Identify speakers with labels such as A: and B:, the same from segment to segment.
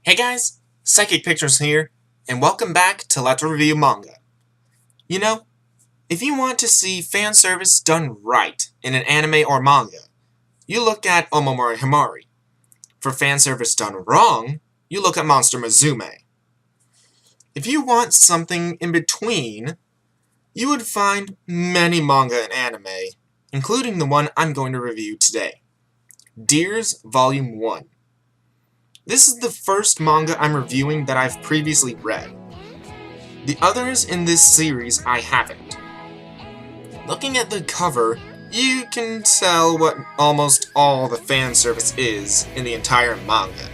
A: Hey guys, Psychic Pictures here, and welcome back to Let's Review Manga. You know, if you want to see fan service done right in an anime or manga, you look at Omomori Himari. For fan service done wrong, you look at Monster Musume. If you want something in between, you would find many manga and anime, including the one I'm going to review today, DearS Volume 1. This is the first manga I'm reviewing that I've previously read. The others in this series I haven't. Looking at the cover, you can tell what almost all the fan service is in the entire manga.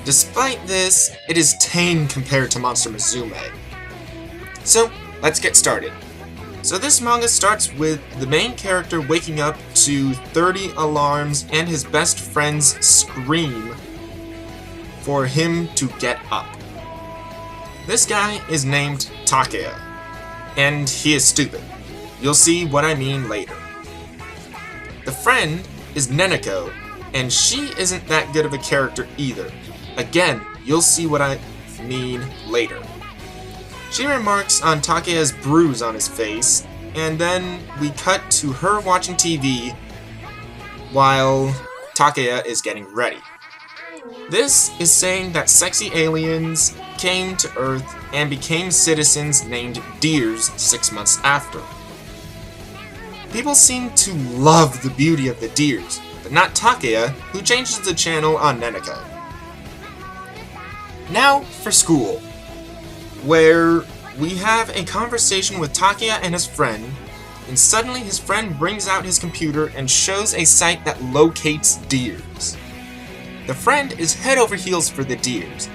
A: Despite this, it is tame compared to Monster Musume. So, let's get started. So this manga starts with the main character waking up to 30 alarms and his best friend's scream for him to get up. This guy is named Takeya, and he is stupid. You'll see what I mean later. The friend is Neneko, and she isn't that good of a character either. Again, you'll see what I mean later. She remarks on Takeya's bruise on his face, and then we cut to her watching TV while Takeya is getting ready. This is saying that sexy aliens came to Earth and became citizens named DearS 6 months after. People seem to love the beauty of the DearS, but not Takeya, who changes the channel on Neneko. Now for school, where we have a conversation with Takeya and his friend, and suddenly his friend brings out his computer and shows a site that locates DearS. The friend is head over heels for the DearS,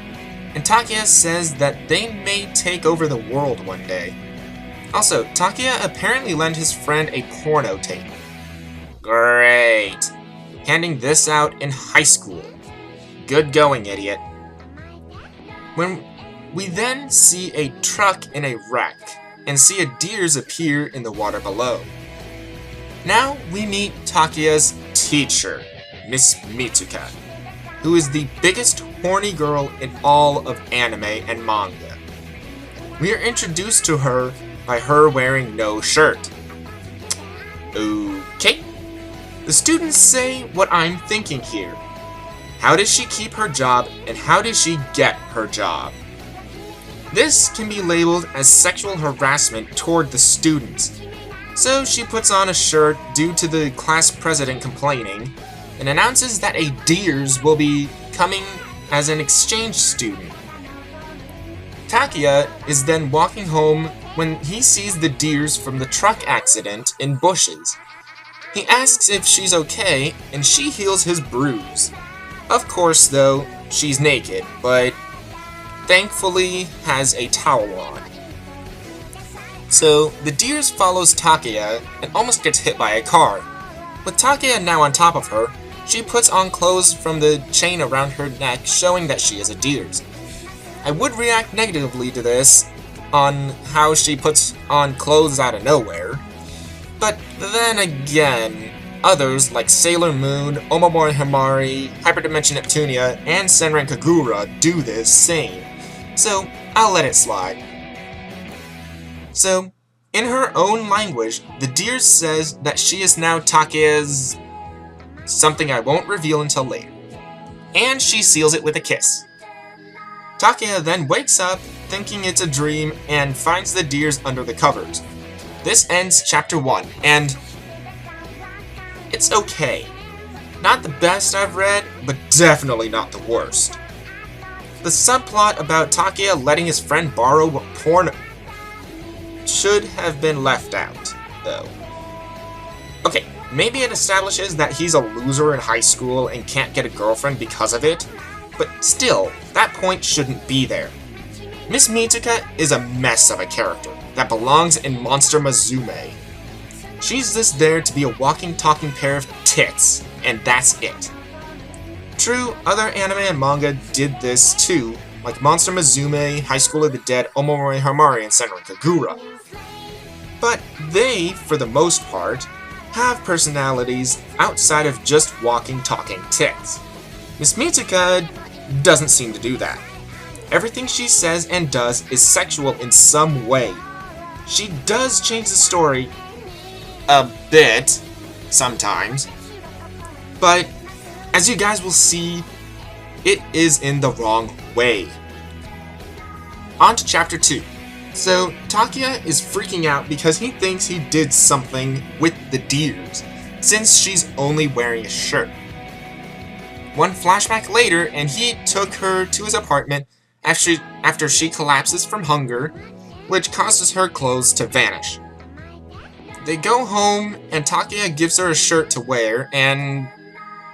A: and Takeya says that they may take over the world one day. Also, Takeya apparently lent his friend a porno tape. Great! Handing this out in high school. Good going, idiot. When we then see a truck in a wreck, and see a DearS appear in the water below. Now we meet Takeya's teacher, Miss Mitsuka, who is the biggest horny girl in all of anime and manga. We are introduced to her by her wearing no shirt. Okay. The students say what I'm thinking here. How does she keep her job, and how does she get her job? This can be labeled as sexual harassment toward the students. So she puts on a shirt due to the class president complaining, and announces that a DearS will be coming as an exchange student. Takeya is then walking home when he sees the DearS from the truck accident in bushes. He asks if she's okay, and she heals his bruise. Of course, though, she's naked, but thankfully has a towel on. So, the DearS follows Takeya and almost gets hit by a car. With Takeya now on top of her, she puts on clothes from the chain around her neck, showing that she is a DearS. I would react negatively to this, on how she puts on clothes out of nowhere, but then again, others like Sailor Moon, Omomori Himari, Hyperdimension Neptunia, and Senran Kagura do this same, so I'll let it slide. So, in her own language, the DearS says that she is now Takeya's something I won't reveal until later, and she seals it with a kiss. Takeya then wakes up, thinking it's a dream, and finds the DearS under the covers. This ends Chapter 1, and it's okay. Not the best I've read, but definitely not the worst. The subplot about Takeya letting his friend borrow porn should have been left out, though. Okay, maybe it establishes that he's a loser in high school and can't get a girlfriend because of it, but still, that point shouldn't be there. Miss Mitsuka is a mess of a character that belongs in Monster Musume. She's just there to be a walking, talking pair of tits, and that's it. True, other anime and manga did this too, like Monster Musume, High School of the Dead, Omomori Himari, and Senran Kagura. But they, for the most part, have personalities outside of just walking, talking tits. Miss Mitsuka doesn't seem to do that. Everything she says and does is sexual in some way. She does change the story a bit, sometimes, but as you guys will see, it is in the wrong way. On to chapter 2. So, Takia is freaking out because he thinks he did something with the DearS, since she's only wearing a shirt. One flashback later, and he took her to his apartment after she collapses from hunger, which causes her clothes to vanish. They go home, and Takia gives her a shirt to wear, and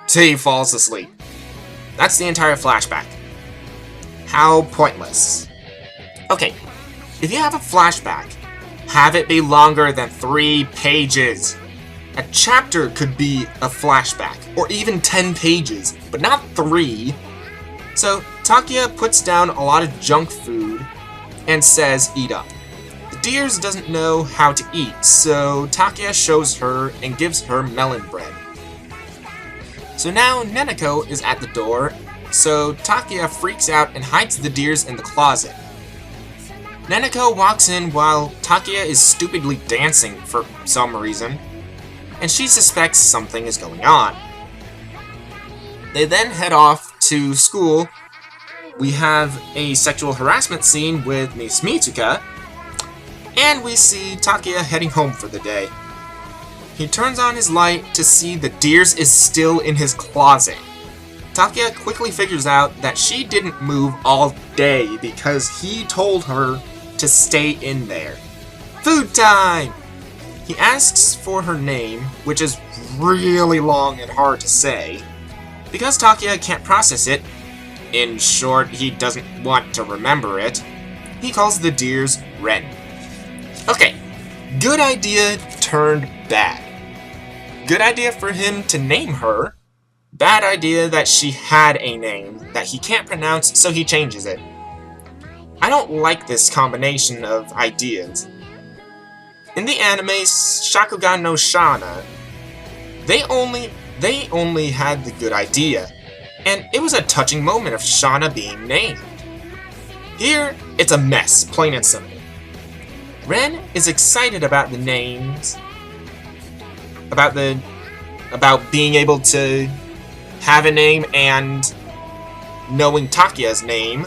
A: she falls asleep. That's the entire flashback. How pointless. Okay, if you have a flashback, have it be longer than 3 pages. A chapter could be a flashback, or even 10 pages, but not 3. So, Takia puts down a lot of junk food and says, eat up. The DearS doesn't know how to eat, so Takia shows her and gives her melon bread. So now Neneko is at the door, so Takia freaks out and hides the DearS in the closet. Neneko walks in while Takia is stupidly dancing for some reason, and she suspects something is going on. They then head off to school. We have a sexual harassment scene with Miss Mitsuka, and we see Takia heading home for the day. He turns on his light to see the DearS is still in his closet. Takia quickly figures out that she didn't move all day because he told her to stay in there. Food time! He asks for her name, which is really long and hard to say. Because Takia can't process it, in short, he doesn't want to remember it, he calls the DearS Ren. Okay, good idea turned bad. Good idea for him to name her. Bad idea that she had a name that he can't pronounce, so he changes it. I don't like this combination of ideas. In the anime Shakugan no Shana, they only had the good idea, and it was a touching moment of Shana being named. Here, it's a mess, plain and simple. Ren is excited about the names, about being able to have a name and knowing Takia's name,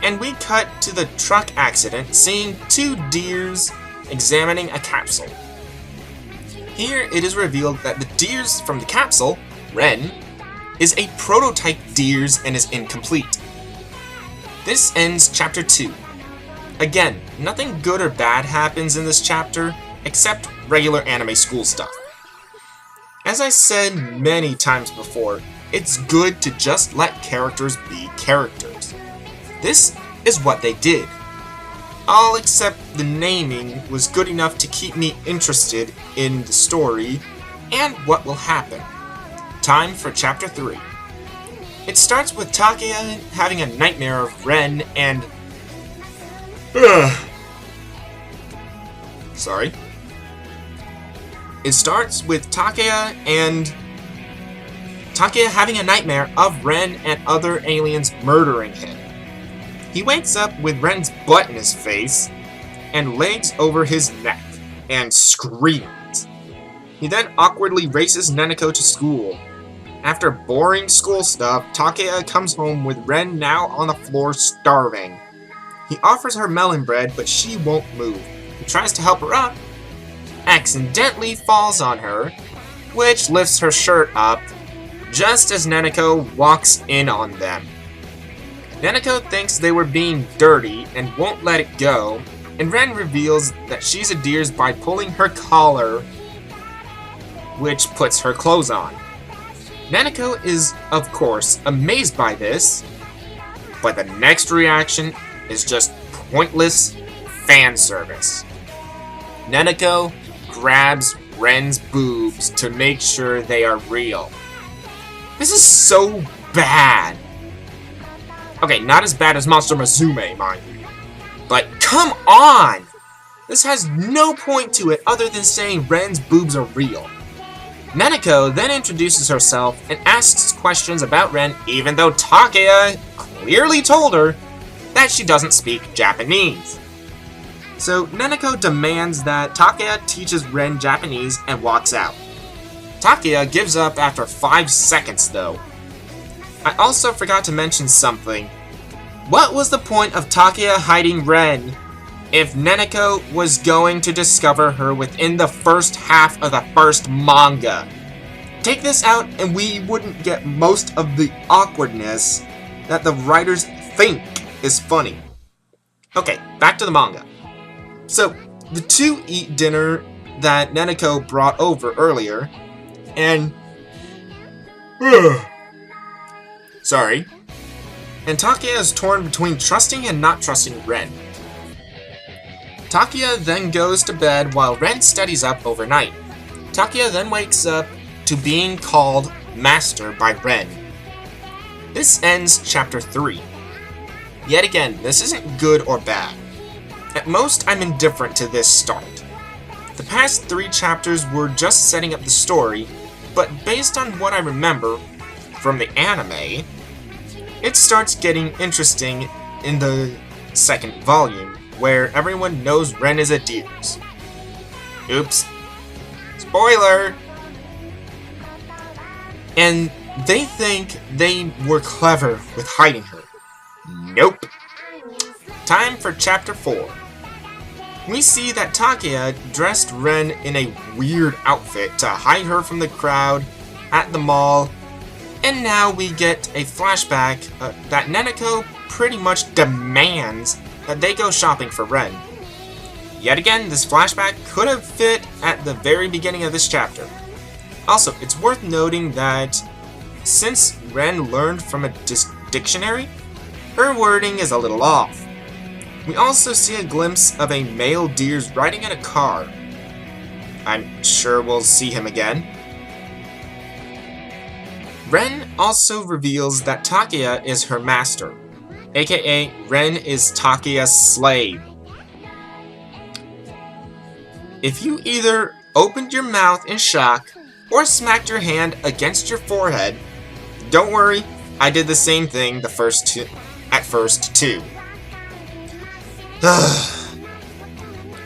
A: and we cut to the truck accident, seeing 2 DearS examining a capsule. Here it is revealed that the DearS from the capsule, Ren, is a prototype DearS and is incomplete. This ends chapter 2. Again, nothing good or bad happens in this chapter, except regular anime school stuff. As I said many times before, it's good to just let characters be characters. This is what they did. All except the naming was good enough to keep me interested in the story and what will happen. Time for chapter 3. It starts with Takia having a nightmare of Ren and... Sorry. It starts with Takia having a nightmare of Ren and other aliens murdering him. He wakes up with Ren's butt in his face and legs over his neck and screams. He then awkwardly races Neneko to school. After boring school stuff, Takia comes home with Ren now on the floor starving. He offers her melon bread, but she won't move. He tries to help her up, accidentally falls on her, which lifts her shirt up, just as Neneko walks in on them. Neneko thinks they were being dirty and won't let it go, and Ren reveals that she's a DearS by pulling her collar, which puts her clothes on. Neneko is, of course, amazed by this, but the next reaction is just pointless fan service. Neneko grabs Ren's boobs to make sure they are real. This is so bad. Okay, not as bad as Monster Musume, mind you. But come on! This has no point to it other than saying Ren's boobs are real. Neneko then introduces herself and asks questions about Ren, even though Takeya clearly told her that she doesn't speak Japanese. So Neneko demands that Takeya teaches Ren Japanese and walks out. Takeya gives up after 5 seconds though. I also forgot to mention something. What was the point of Takeya hiding Ren if Neneko was going to discover her within the first half of the first manga? Take this out and we wouldn't get most of the awkwardness that the writers think is funny. Okay, back to the manga. So, the two eat dinner that Neneko brought over earlier, and... sorry. And Takeya is torn between trusting and not trusting Ren. Takeya then goes to bed while Ren studies up overnight. Takeya then wakes up to being called Master by Ren. This ends Chapter 3. Yet again, this isn't good or bad. At most, I'm indifferent to this start. The past 3 chapters were just setting up the story, but based on what I remember from the anime, it starts getting interesting in the second volume, where everyone knows Ren is a DearS. Oops. Spoiler! And they think they were clever with hiding her. Nope. Time for Chapter 4. We see that Takeya dressed Ren in a weird outfit to hide her from the crowd at the mall, and now we get a flashback that Neneko pretty much demands that they go shopping for Ren. Yet again, this flashback could have fit at the very beginning of this chapter. Also, it's worth noting that since Ren learned from a dictionary, her wording is a little off. We also see a glimpse of a male DearS riding in a car. I'm sure we'll see him again. Ren also reveals that Takeya is her master, aka Ren is Takeya's slave. If you either opened your mouth in shock or smacked your hand against your forehead, don't worry, I did the same thing at first too.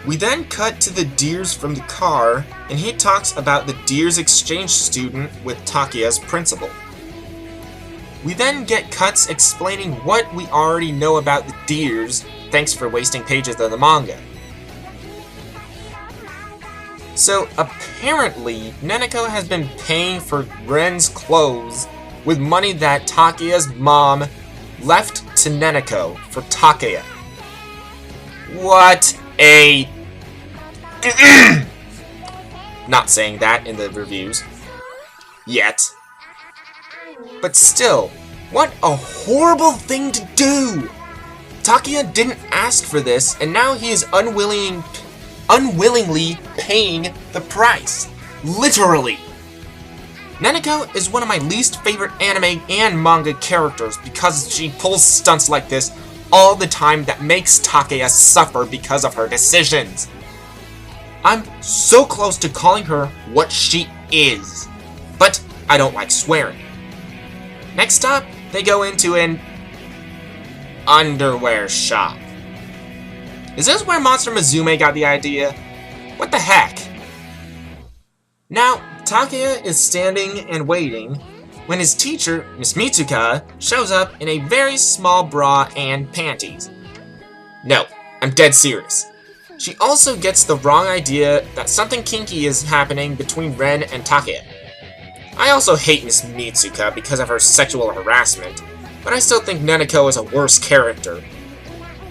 A: We then cut to the DearS from the car, and he talks about the DearS exchange student with Takeya's principal. We then get cuts explaining what we already know about the DearS, thanks for wasting pages of the manga. So apparently, Neneko has been paying for Ren's clothes with money that Takeya's mom left to Neneko for Takeya. What a... Not saying that in the reviews. Yet. But still, what a horrible thing to do! Takeya didn't ask for this, and now he is unwillingly paying the price. Literally! Neneko is one of my least favorite anime and manga characters because she pulls stunts like this all the time that makes Takeya suffer because of her decisions. I'm so close to calling her what she is, but I don't like swearing. Next up, they go into an underwear shop. Is this where Monster Musume got the idea? What the heck? Now, Takeya is standing and waiting when his teacher, Miss Mitsuka, shows up in a very small bra and panties. No, I'm dead serious. She also gets the wrong idea that something kinky is happening between Ren and Takeya. I also hate Miss Mitsuka because of her sexual harassment, but I still think Neneko is a worse character.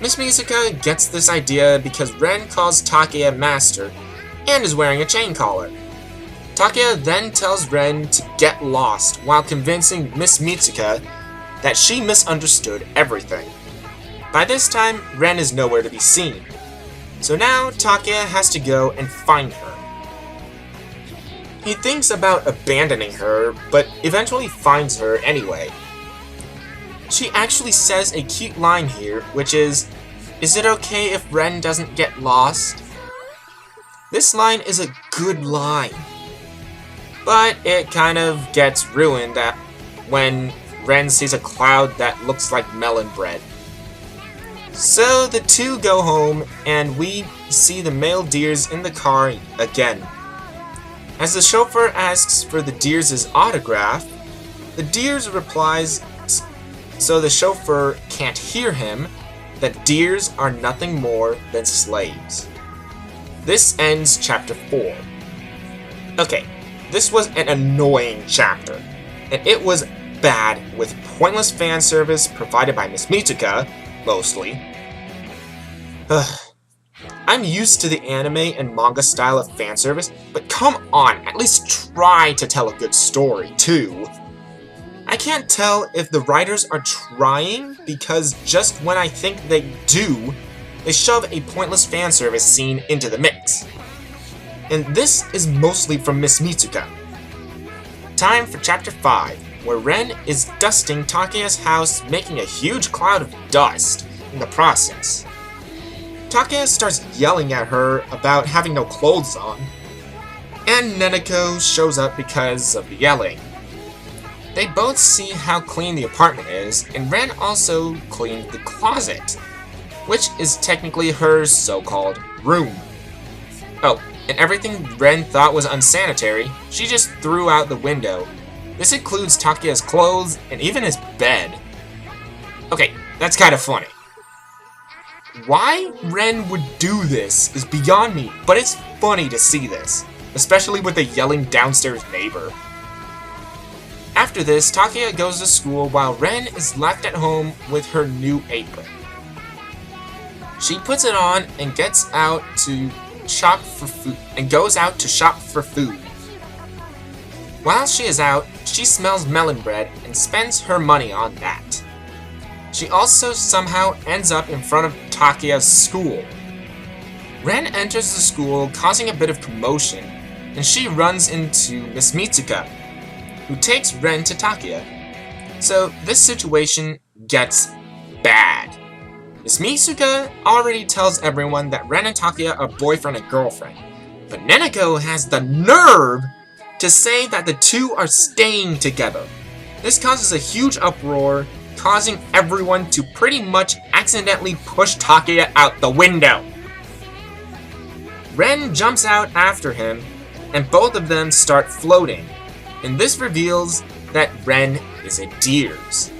A: Miss Mitsuka gets this idea because Ren calls Takeya master and is wearing a chain collar. Takeya then tells Ren to get lost while convincing Miss Mitsuka that she misunderstood everything. By this time, Ren is nowhere to be seen. So now Takeya has to go and find her. He thinks about abandoning her, but eventually finds her anyway. She actually says a cute line here, which is it okay if Ren doesn't get lost? This line is a good line. But it kind of gets ruined when Ren sees a cloud that looks like melon bread. So the two go home, and we see the male DearS in the car again. As the chauffeur asks for the DearS' autograph, the DearS replies, so the chauffeur can't hear him, that DearS are nothing more than slaves. This ends chapter 4. Okay, this was an annoying chapter, and it was bad with pointless fan service provided by Miss Mitsuka, mostly. I'm used to the anime and manga style of fan service, but come on, at least try to tell a good story, too. I can't tell if the writers are trying, because just when I think they do, they shove a pointless fan service scene into the mix. And this is mostly from Miss Mitsuka. Time for chapter 5, where Ren is dusting Takeya's house, making a huge cloud of dust in the process. Takeya starts yelling at her about having no clothes on, and Neneko shows up because of the yelling. They both see how clean the apartment is, and Ren also cleaned the closet, which is technically her so-called room. Oh, and everything Ren thought was unsanitary, she just threw out the window. This includes Takeya's clothes and even his bed. Okay, that's kind of funny. Why Ren would do this is beyond me, but it's funny to see this, especially with the yelling downstairs neighbor. After this, Takeya goes to school while Ren is left at home with her new apron. She puts it on and gets out to shop for food goes out to shop for food. While she is out, she smells melon bread and spends her money on that. She also somehow ends up in front of Takeya's school. Ren enters the school, causing a bit of commotion, and she runs into Miss Mitsuka, who takes Ren to Takeya. So this situation gets bad. Miss Mitsuka already tells everyone that Ren and Takeya are boyfriend and girlfriend, but Neneko has the nerve to say that the two are staying together. This causes a huge uproar, causing everyone to pretty much accidentally push Takeya out the window. Ren jumps out after him, and both of them start floating, and this reveals that Ren is a DearS.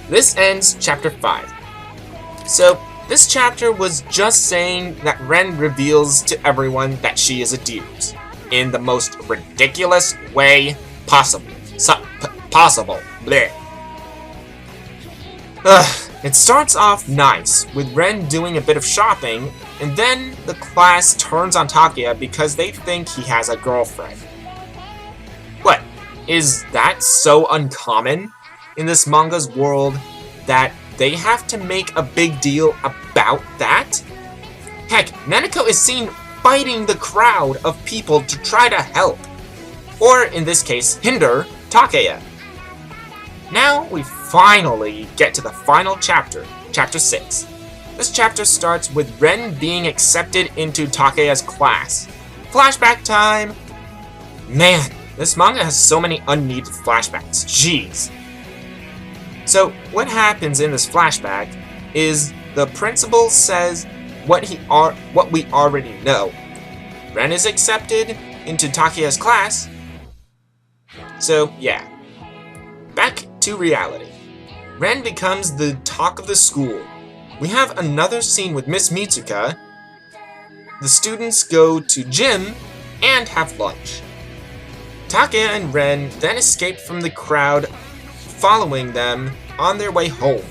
A: This ends chapter 5. So, this chapter was just saying that Ren reveals to everyone that she is a DearS, in the most ridiculous way possible. Possible. Bleh. It starts off nice, with Ren doing a bit of shopping, and then the class turns on Takeya because they think he has a girlfriend. What? Is that so uncommon in this manga's world that they have to make a big deal about that? Heck, Neneko is seen fighting the crowd of people to try to help, or in this case, hinder Takeya. Now we finally get to the final chapter, chapter 6. This chapter starts with Ren being accepted into Takeya's class. Flashback time! Man, this manga has so many unneeded flashbacks, jeez. So, what happens in this flashback is the principal says what we already know. Ren is accepted into Takeya's class. So, yeah. Back to reality. Ren becomes the talk of the school. We have another scene with Miss Mitsuka. The students go to gym and have lunch. Takeya and Ren then escape from the crowd following them on their way home.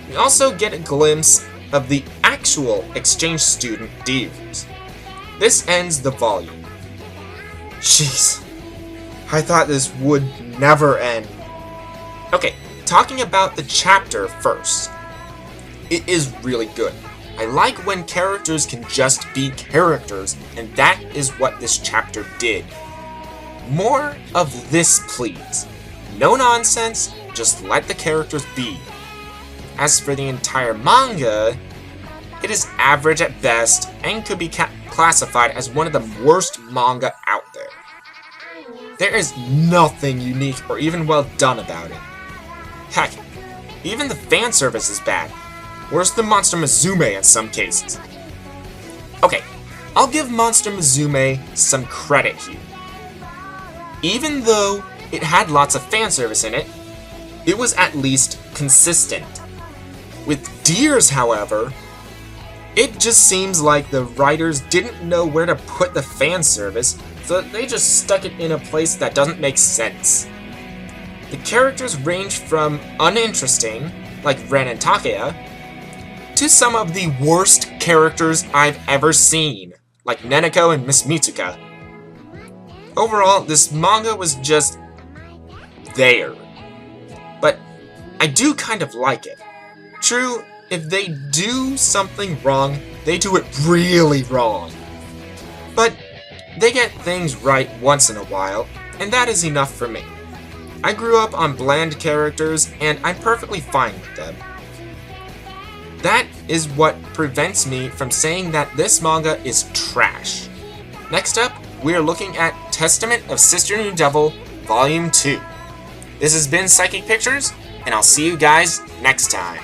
A: We also get a glimpse of the actual exchange student DearS. This ends the volume. Jeez, I thought this would never end. Okay, talking about the chapter first. It is really good. I like when characters can just be characters, and that is what this chapter did. More of this, please. No nonsense, just let the characters be. As for the entire manga, it is average at best and could be classified as one of the worst manga out there. There is nothing unique or even well done about it. Heck, even the fan service is bad. Worse than Monster Musume in some cases. Okay, I'll give Monster Musume some credit here. Even though it had lots of fan service in it, it was at least consistent. With DearS, however, it just seems like the writers didn't know where to put the fan service, so they just stuck it in a place that doesn't make sense. The characters range from uninteresting, like Ren and Takaya, to some of the worst characters I've ever seen, like Neneko and Miss Mitsuka. Overall, this manga was just there. But I do kind of like it. True, if they do something wrong, they do it really wrong. But they get things right once in a while, and that is enough for me. I grew up on bland characters, and I'm perfectly fine with them. That is what prevents me from saying that this manga is trash. Next up, we are looking at Testament of Sister New Devil, Volume 2. This has been Psychic Pictures, and I'll see you guys next time.